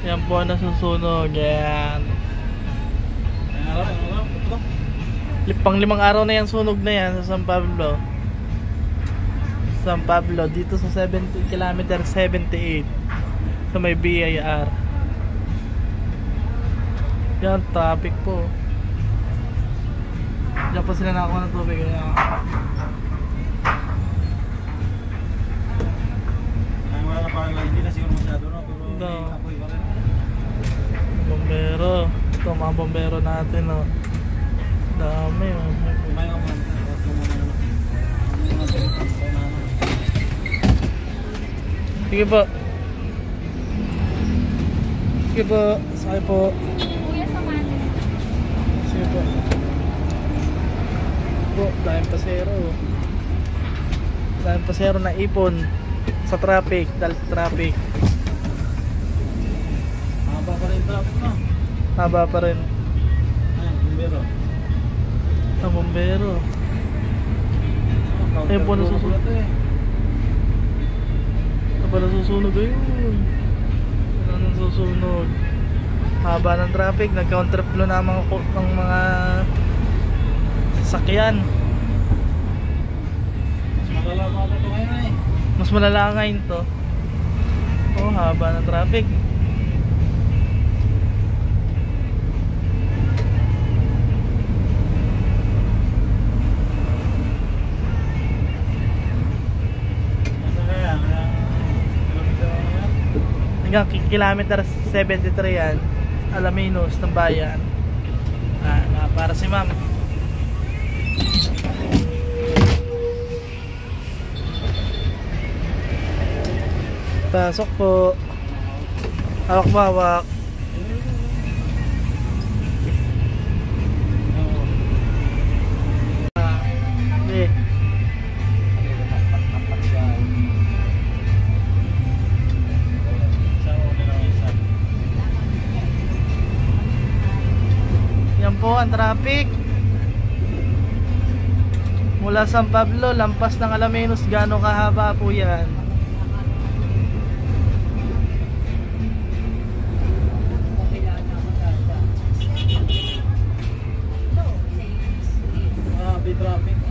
Yan po ang nasusunog. Yan. Pang-5 araw na yan sunog na yan sa San Pablo. San Pablo dito sa 70 kilometer 78 sa may BIR. Yan, traffic po. Diyan po sila nakakuha ng tubig. Yan. Wala na parang hindi na siguro masyado, no? Pero apoy pa rin. Bombero. Ito mga bombero natin, no? Dami, oh. Kumain ka muna. Sige po. Sige po. Sakay po. Sige po. Po, daming pasero. Daming pasero na ipon sa traffic, dahil sa traffic. Haba pa rin traffic, no? Haba pa rin. Ayan, bombero. Ang bombero. Ayun po nasusunog. Ano ba nasusunog ayun? Ano nasusunog? Haba ng traffic, nag-counterflow na ng mga sasakyan. Mas malala pa ito ngayon eh. Mas malala ngayon to. Oh, haba ng traffic. Hanggang kilometer 73 yan, Alaminos ng bayan. Para si ma'am. Pasok po. Hawak-hawak. Yan po ang traffic mula San Pablo, lampas ng Alaminos. Gaano kahaba po yan?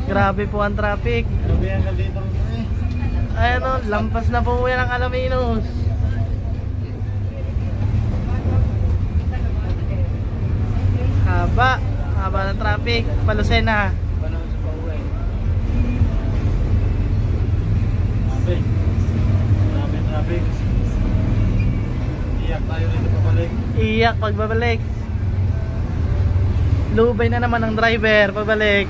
Grabe po ang traffic. Grabe ang dito eh. Ayan o, lampas na po yan ang Alaminos. Haba ng traffic. Palusena. Panahon sa pauwi. Traffic. Iyak tayo dito pabalik. Iyak pagbabalik. Lubay na naman ang driver pabalik.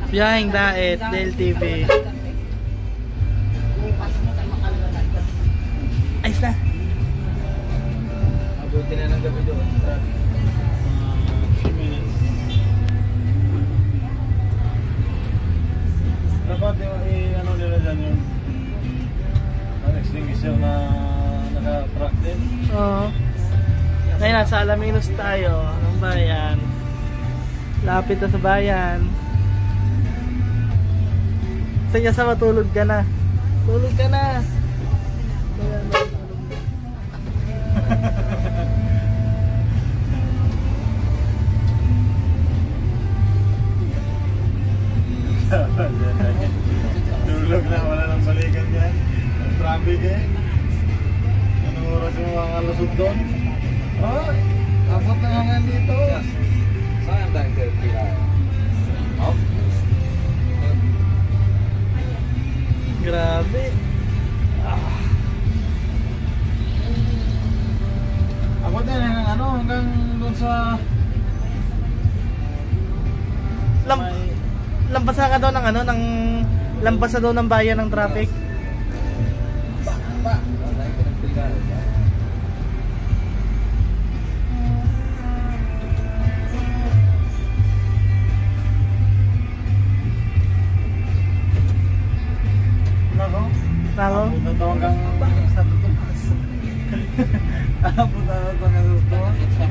Biyaheng Daet, Del TV. Ayos na. Abuti na ng gabi doon. 3 minutes. Dapat yung ano nila dyan yung extinguisher na naka-track din. Oo. Ngayon nasa Alaminos tayo. Anong bayan? Lapit na sa bayan. Sanya sa matulog ka na. Tulog ka na. Tulog na, wala nang balikan dyan. Ang traffic eh. Anong oras yung mga kalusog doon? Oh, abot na hanggang dito. Saan tayo kaya? Up. Grabe. Abot na hanggang ano, hanggang doon sa Lampas na ka daw ng ano, ng lampas na daw ng bayan ng traffic. Santo hanggang Santo Tomas. Abot na ito hanggang Santo Tomas.